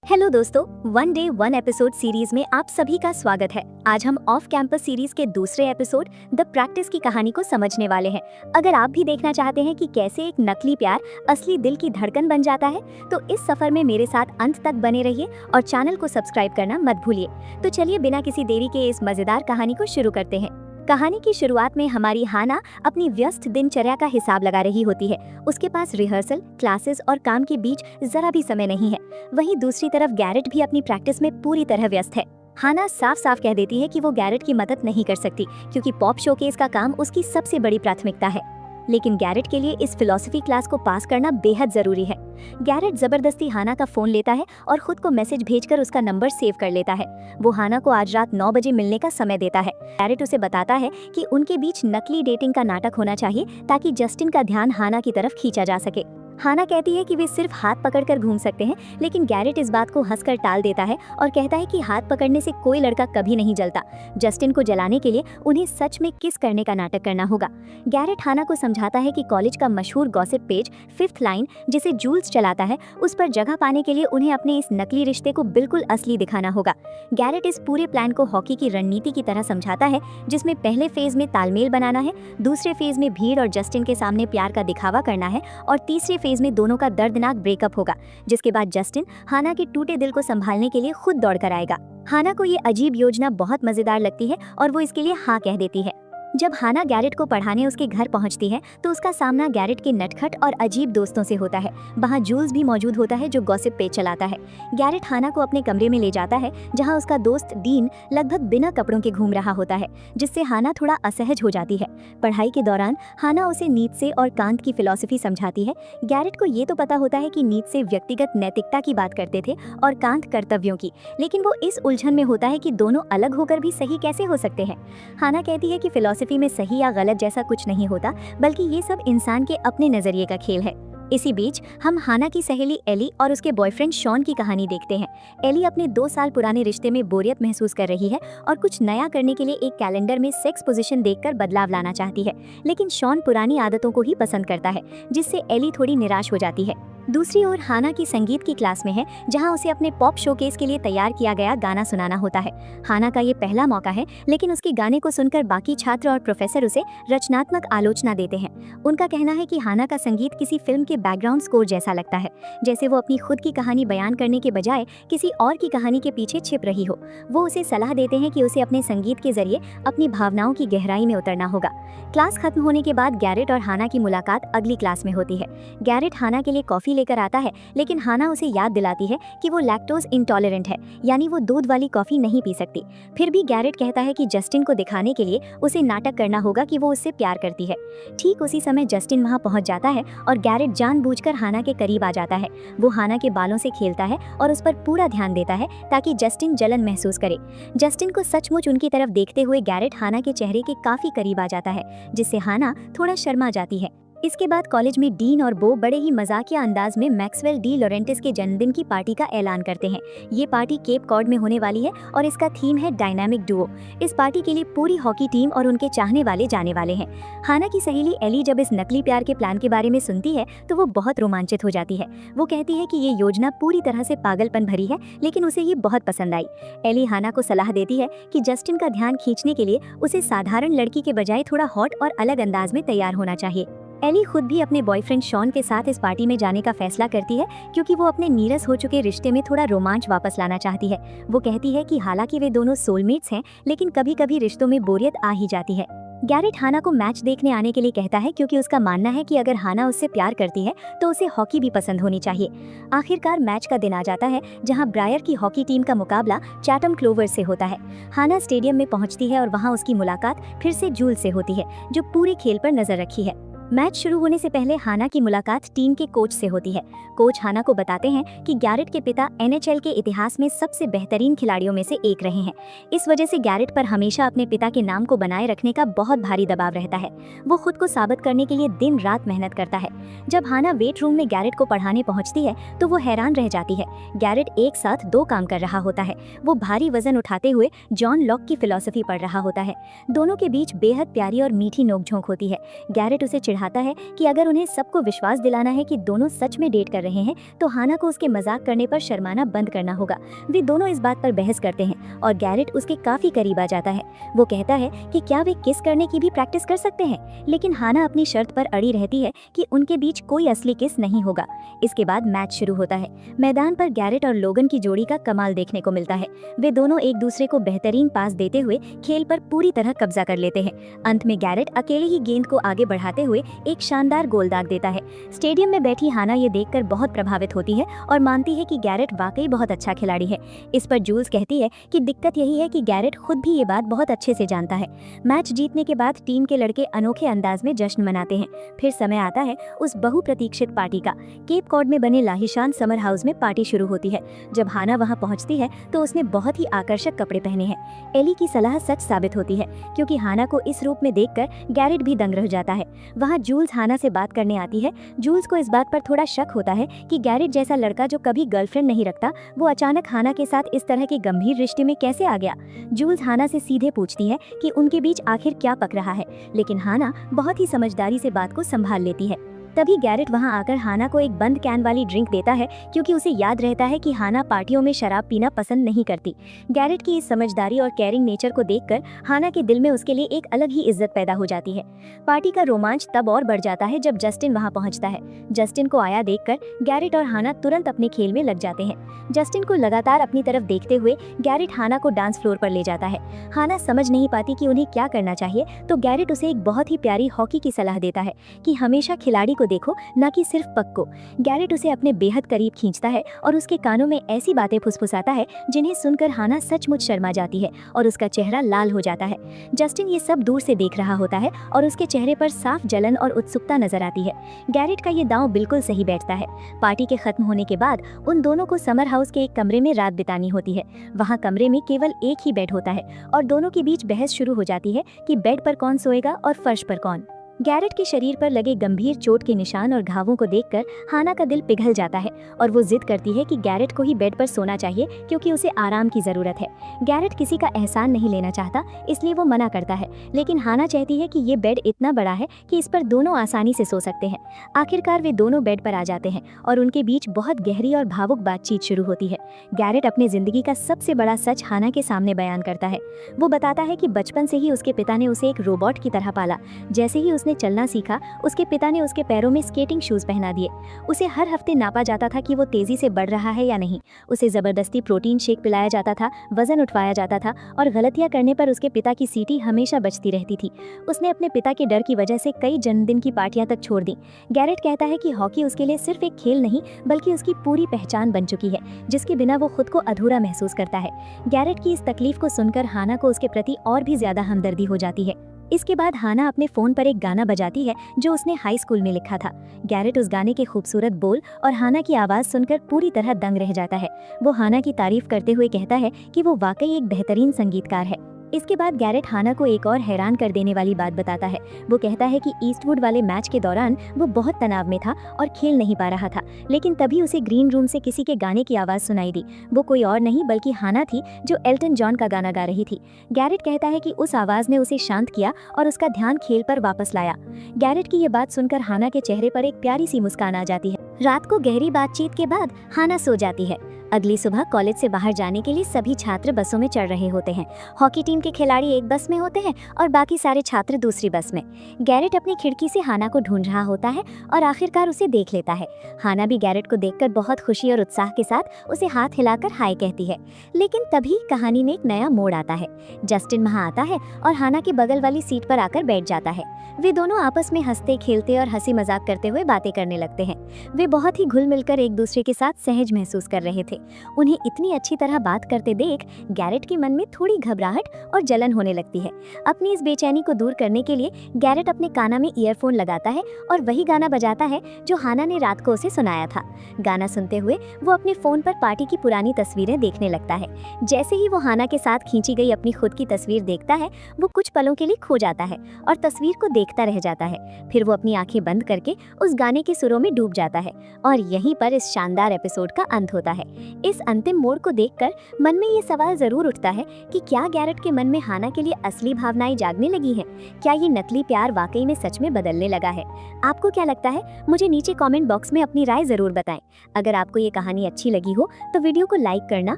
Hello दोस्तों, one day one episode series में आप सभी का स्वागत है। आज हम ऑफ कैंपस सीरीज के दूसरे एपिसोड द प्रैक्टिस की कहानी को समझने वाले हैं। अगर आप भी देखना चाहते हैं कि कैसे एक नकली प्यार असली दिल की धड़कन बन जाता है, तो इस सफर में मेरे साथ अंत तक बने रहिए और चैनल को सब्सक्राइब करना मत भूलिए। तो चलिए बिना किसी देरी के इस मजेदार कहानी को शुरू करते हैं। कहानी की शुरुआत में हमारी हाना अपनी व्यस्त दिनचर्या का हिसाब लगा रही होती है। उसके पास रिहर्सल, क्लासेस और काम के बीच जरा भी समय नहीं है। वहीं दूसरी तरफ गैरेट भी अपनी प्रैक्टिस में पूरी तरह व्यस्त है। हाना साफ साफ कह देती है कि वो गैरेट की मदद नहीं कर सकती क्योंकि पॉप शोकेस का काम उसकी सबसे बड़ी प्राथमिकता है। लेकिन गैरेट के लिए इस फिलॉसफी क्लास को पास करना बेहद जरूरी है। गैरेट जबरदस्ती हाना का फोन लेता है और खुद को मैसेज भेजकर उसका नंबर सेव कर लेता है। वो हाना को आज रात 9 बजे मिलने का समय देता है। गैरेट उसे बताता है कि उनके बीच नकली डेटिंग का नाटक होना चाहिए ताकि जस्टिन का ध्यान हाना की तरफ खींचा जा सके। हाना कहती है कि वे सिर्फ हाथ पकड़कर घूम सकते हैं, लेकिन गैरेट इस बात को हंसकर टाल देता है और कहता है कि हाथ पकड़ने से कोई लड़का कभी नहीं जलता। जस्टिन को जलाने के लिए उन्हें सच में किस करने का नाटक करना होगा। गैरेट हाना को समझाता है कि कॉलेज का मशहूर गॉसिप पेज फिफ्थ लाइन, जिसे जूल्स चलाता है, उस पर जगह पाने के लिए उन्हें अपने इस नकली रिश्ते को बिल्कुल असली दिखाना होगा। गैरेट इस पूरे प्लान को हॉकी की रणनीति की तरह समझाता है, जिसमें पहले फेज में तालमेल बनाना है, दूसरे फेज में भीड़ और जस्टिन के सामने प्यार का दिखावा करना है और तीसरे फेज में दोनों का दर्दनाक ब्रेकअप होगा, जिसके बाद जस्टिन हाना के टूटे दिल को संभालने के लिए खुद दौड़ कर आएगा। हाना को ये अजीब योजना बहुत मजेदार लगती है और वो इसके लिए हाँ कह देती है। जब हाना गैरेट को पढ़ाने उसके घर पहुंचती है तो उसका सामना गैरेट के नटखट और अजीब दोस्तों से होता है। वहां जूल्स भी मौजूद होता है जो गॉसिप पेज चलाता है। गैरेट हाना को अपने कमरे में ले जाता है जहां उसका दोस्त डीन लगभग बिना कपड़ों के घूम रहा होता है, जिससे हाना थोड़ा असहज हो जाती है। पढ़ाई के दौरान हाना उसे नीत्शे और कांत की फिलॉसफी समझाती है। गैरेट को ये तो पता होता है कि नीत्शे व्यक्तिगत नैतिकता की बात करते थे और कांत कर्तव्यों की, लेकिन वो इस उलझन में होता है कि दोनों अलग होकर भी सही कैसे हो सकते हैं। हाना कहती है कि फिलॉसफी में सही या गलत जैसा कुछ नहीं होता, बल्कि ये सब इंसान के अपने नजरिए का खेल है। इसी बीच हम हाना की सहेली एली और उसके बॉयफ्रेंड शॉन की कहानी देखते हैं। एली अपने 2 साल पुराने रिश्ते में बोरियत महसूस कर रही है और कुछ नया करने के लिए एक कैलेंडर में सेक्स पोजीशन देखकर बदलाव लाना चाहती है, लेकिन शॉन पुरानी आदतों को ही पसंद करता है, जिससे एली थोड़ी निराश हो जाती है। दूसरी ओर हाना की संगीत की क्लास में है, जहां उसे अपने पॉप शोकेस के लिए तैयार किया गया गाना सुनाना होता है। हाना का ये पहला मौका है, लेकिन उसके गाने को सुनकर बाकी छात्र और प्रोफेसर उसे रचनात्मक आलोचना देते हैं। उनका कहना है कि हाना का संगीत किसी फिल्म के बैकग्राउंड स्कोर जैसा लगता है, जैसे वो अपनी खुद की कहानी बयान करने के बजाय किसी और की कहानी के पीछे छिप रही हो। वो उसे सलाह देते हैं कि उसे अपने संगीत के जरिए अपनी भावनाओं की गहराई में उतरना होगा। क्लास खत्म होने के बाद गैरेट और हाना की मुलाकात अगली क्लास में होती है। गैरेट हाना के लिए कॉफी लेकर आता है, लेकिन हाना उसे याद दिलाती है कि वो लैक्टोज इंटॉलरेंट है, यानी वो दूध वाली कॉफी नहीं पी सकती। फिर भी गैरेट कहता है कि जस्टिन को दिखाने के लिए उसे नाटक करना होगा कि वो उससे प्यार करती है। ठीक उसी समय जस्टिन वहां पहुंच जाता है और गैरेट जानबूझकर हाना के करीब आ जाता है। वो हाना के बालों से खेलता है और उस पर पूरा ध्यान देता है ताकि जस्टिन जलन महसूस करे। जस्टिन को सचमुच उनकी तरफ देखते हुए गैरेट हाना के चेहरे के काफी करीब आ जाता है, जिससे हाना थोड़ा शर्मा जाती है। इसके बाद कॉलेज में डीन और बो बड़े ही मजाकिया अंदाज में मैक्सवेल डी लॉरेंटिस के जन्मदिन की पार्टी का ऐलान करते हैं। ये पार्टी केप कॉड में होने वाली है और इसका थीम है डायनामिक डुओ। इस पार्टी के लिए पूरी हॉकी टीम और उनके चाहने वाले जाने वाले हैं। हाना की सहेली एली जब इस नकली प्यार के प्लान के बारे में सुनती है तो वो बहुत रोमांचित हो जाती है। वो कहती है कि ये योजना पूरी तरह से पागलपन भरी है, लेकिन उसे ये बहुत पसंद आई। एली हाना को सलाह देती है कि जस्टिन का ध्यान खींचने के लिए उसे साधारण लड़की के बजाय थोड़ा हॉट और अलग अंदाज में तैयार होना चाहिए। एली खुद भी अपने बॉयफ्रेंड शॉन के साथ इस पार्टी में जाने का फैसला करती है, क्योंकि वो अपने नीरस हो चुके रिश्ते में थोड़ा रोमांच वापस लाना चाहती है। वो कहती है कि हालांकि वे दोनों सोलमेट्स हैं, लेकिन कभी कभी रिश्तों में बोरियत आ ही जाती है। गैरेट हाना को मैच देखने आने के लिए कहता है, क्योंकि उसका मानना है कि अगर हाना उससे प्यार करती है तो उसे हॉकी भी पसंद होनी चाहिए। आखिरकार मैच का दिन आ जाता है, जहां ब्रायर की हॉकी टीम का मुकाबला चैटम क्लोवर्स से होता है। हाना स्टेडियम में पहुंचती है और वहां उसकी मुलाकात फिर से जूल से होती है, जो पूरे खेल पर नजर रखी है। मैच शुरू होने से पहले हाना की मुलाकात टीम के कोच से होती है। कोच हाना को बताते हैं कि गैरेट के पिता एनएचएल के इतिहास में सबसे बेहतरीन खिलाड़ियों में से एक रहे हैं। इस वजह से गैरेट पर हमेशा अपने पिता के नाम को बनाए रखने का बहुत भारी दबाव रहता है। वो खुद को साबित करने के लिए दिन रात मेहनत करता है। जब हाना वेट रूम में गैरेट को पढ़ाने पहुंचती है तो वो हैरान रह जाती है। गैरेट एक साथ 2 काम कर रहा होता है। वो भारी वजन उठाते हुए जॉन लॉक की फिलॉसफी पढ़ रहा होता है। दोनों के बीच बेहद प्यारी और मीठी नोकझोंक होती है। गैरेट उसे चिढ़ाता है कि अगर उन्हें सबको विश्वास दिलाना है कि दोनों सच में डेट कर रहे हैं तो हाना को उसके मजाक करने पर शर्माना बंद करना होगा। वे दोनों इस बात पर बहस करते हैं और गैरेट उसके काफी करीब आ जाता है। वो कहता है कि क्या वे किस करने की भी प्रैक्टिस कर सकते हैं, लेकिन हाना अपनी शर्त पर अड़ी रहती है कि उनके बीच कोई असली किस नहीं होगा। इसके बाद मैच शुरू होता है। मैदान पर गैरेट और लोगन की जोड़ी का कमाल देखने को मिलता है। वे दोनों एक दूसरे को बेहतरीन पास देते हुए खेल पर पूरी तरह कब्जा कर लेते हैं। अंत में गैरेट अकेले ही गेंद को आगे बढ़ाते हुए एक शानदार गोल दाग देता है। स्टेडियम में बैठी हाना ये देखकर बहुत प्रभावित होती है और मानती है कि गैरेट वाकई बहुत अच्छा खिलाड़ी है। इस पर जूल्स कहती है कि दिक्कत यही है कि गैरेट खुद भी ये बात बहुत अच्छे से जानता है। मैच जीतने के बाद टीम के लड़के अनोखे अंदाज में जश्न मनाते हैं। फिर समय आता है उस बहुप्रतीक्षित पार्टी का। केप कॉड में बने लाहिशान समर हाउस में पार्टी शुरू होती है। जब हाना वहां पहुंचती है तो उसने बहुत ही आकर्षक कपड़े पहने हैं। एली की सलाह सच साबित होती है क्योंकि हाना को इस रूप में देखकर गैरेट भी दंग रह जाता है। वहां जूल्स हाना से बात करने आती है। जूल्स को इस बात पर थोड़ा शक होता है कि गैरेट जैसा लड़का जो कभी गर्लफ्रेंड नहीं रखता वो अचानक हाना के साथ इस तरह के गंभीर रिश्ते में कैसे आ गया। जूल्स हाना से सीधे पूछती है कि उनके बीच आखिर क्या पक रहा है, लेकिन हाना बहुत ही समझदारी से बात को संभाल लेती है। तभी गैरेट वहां आकर हाना को एक बंद कैन वाली ड्रिंक देता है क्योंकि उसे याद रहता है कि हाना पार्टियों में शराब पीना पसंद नहीं करती। गैरेट की इस समझदारी और केयरिंग नेचर को देखकर हाना के दिल में उसके लिए एक अलग ही इज्जत पैदा हो जाती है। पार्टी का रोमांच तब और बढ़ जाता है जब जस्टिन वहां पहुंचता है। जस्टिन को आया देखकर गैरेट और हाना तुरंत अपने खेल में लग जाते हैं। जस्टिन को लगातार अपनी तरफ देखते हुए गैरेट हाना को डांस फ्लोर पर ले जाता है। हाना समझ नहीं पाती कि उन्हें क्या करना चाहिए, तो गैरेट उसे एक बहुत ही प्यारी हॉकी की सलाह देता है कि हमेशा खिलाड़ी को देखो, न कि सिर्फ पक को। गैरेट उसे अपने बेहद करीब खींचता है और उसके कानों में ऐसी बातें फुसफुसाता है जिन्हें सुनकर हाना सचमुच शर्मा जाती है और उसका चेहरा लाल हो जाता है। जस्टिन ये सब दूर से देख रहा होता है और उसके चेहरे पर साफ जलन और उत्सुकता नजर आती है। गैरेट का ये दांव बिल्कुल सही बैठता है। पार्टी के खत्म होने के बाद उन दोनों को समर हाउस के एक कमरे में रात बितानी होती है। वहाँ कमरे में केवल एक ही बेड होता है और दोनों के बीच बहस शुरू हो जाती है कि बेड पर कौन सोएगा और फर्श पर कौन। गैरेट के शरीर पर लगे गंभीर चोट के निशान और घावों को देखकर हाना का दिल पिघल जाता है और वो जिद करती है कि गैरेट को ही बेड पर सोना चाहिए क्योंकि उसे आराम की जरूरत है। गैरेट किसी का एहसान नहीं लेना चाहता, इसलिए वो मना करता है, लेकिन हाना चाहती है कि ये बेड इतना बड़ा है कि इस पर दोनों आसानी से सो सकते हैं। आखिरकार वे दोनों बेड पर आ जाते हैं और उनके बीच बहुत गहरी और भावुक बातचीत शुरू होती है। गैरेट अपनी जिंदगी का सबसे बड़ा सच हाना के सामने बयान करता है। वो बताता है कि बचपन से ही उसके पिता ने उसे एक रोबोट की तरह पाला। जैसे ही उसने चलना सीखा, उसके पिता ने उसके पैरों में स्केटिंग शूज पहना दिए। उसे हर हफ्ते नापा जाता था कि वो तेजी से बढ़ रहा है या नहीं। उसे जबरदस्ती प्रोटीन शेक पिलाया जाता था, वजन उठवाया जाता था और गलतियां करने पर उसके पिता की सीटी हमेशा बचती रहती थी। उसने अपने पिता के डर की वजह से कई जन्मदिन की पार्टियां तक छोड़ दी। गैरेट कहता है कि हॉकी उसके लिए सिर्फ एक खेल नहीं बल्कि उसकी पूरी पहचान बन चुकी है, जिसके बिना वो खुद को अधूरा महसूस करता है। गैरेट की इस तकलीफ को सुनकर हाना को उसके प्रति और भी ज्यादा हमदर्दी हो जाती है। इसके बाद हाना अपने फोन पर एक गाना बजाती है जो उसने हाई स्कूल में लिखा था। गैरेट उस गाने के खूबसूरत बोल और हाना की आवाज सुनकर पूरी तरह दंग रह जाता है। वो हाना की तारीफ करते हुए कहता है कि वो वाकई एक बेहतरीन संगीतकार है। इसके बाद गैरेट हाना को एक और हैरान कर देने वाली बात बताता है। वो कहता है कि ईस्टवुड वाले मैच के दौरान वो बहुत तनाव में था और खेल नहीं पा रहा था, लेकिन तभी उसे ग्रीन रूम से किसी के गाने की आवाज़ सुनाई दी। वो कोई और नहीं बल्कि हाना थी जो एल्टन जॉन का गाना गा रही थी। गैरेट कहता है कि उस आवाज़ ने उसे शांत किया और उसका ध्यान खेल पर वापस लाया। गैरेट की ये बात सुनकर हाना के चेहरे पर एक प्यारी सी मुस्कान आ जाती है। रात को गहरी बातचीत के बाद हाना सो जाती है। अगली सुबह कॉलेज से बाहर जाने के लिए सभी छात्र बसों में चढ़ रहे होते हैं। हॉकी टीम के खिलाड़ी एक बस में होते हैं और बाकी सारे छात्र दूसरी बस में। गैरेट अपनी खिड़की से हाना को ढूंढ रहा होता है और आखिरकार उसे देख लेता है। हाना भी गैरेट को देखकर बहुत खुशी और उत्साह के साथ उसे हाथ हिलाकर हाय कहती है। लेकिन तभी कहानी में एक नया मोड़ आता है। जस्टिन वहाँ आता है और हाना के बगल वाली सीट पर आकर बैठ जाता है। वे दोनों आपस में हंसते खेलते और हंसी मजाक करते हुए बातें करने लगते हैं। वे बहुत ही घुल मिलकर एक दूसरे के साथ सहज महसूस कर रहे थे। उन्हें इतनी अच्छी तरह बात करते देख गैरेट के मन में थोड़ी घबराहट और जलन होने लगती है। अपनी इस बेचैनी को दूर करने के लिए गैरेट अपने काना में ईयरफोन लगाता है और वही गाना बजाता है जो हाना ने रात को उसे सुनाया था। गाना सुनते हुए वो अपने फोन पर पार्टी की पुरानी तस्वीरें देखने लगता है। जैसे ही वो हाना के साथ खींची गई अपनी खुद की तस्वीर देखता है, वो कुछ पलों के लिए खो जाता है और तस्वीर को देखता रह जाता है। फिर वो अपनी आंखें बंद करके उस गाने के सुरों में डूब जाता है और यहीं पर इस शानदार एपिसोड का अंत होता है। इस अंतिम मोड़ को देखकर मन में ये सवाल जरूर उठता है कि क्या गैरेट के मन में हाना के लिए असली भावनाएं जागने लगी हैं? क्या ये नकली प्यार वाकई में सच में बदलने लगा है? आपको क्या लगता है? मुझे नीचे कमेंट बॉक्स में अपनी राय जरूर बताएं। अगर आपको ये कहानी अच्छी लगी हो तो वीडियो को लाइक करना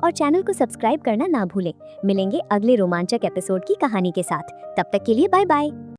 और चैनल को सब्सक्राइब करना ना भूलें। मिलेंगे अगले रोमांचक एपिसोड की कहानी के साथ। तब तक के लिए बाय बाय।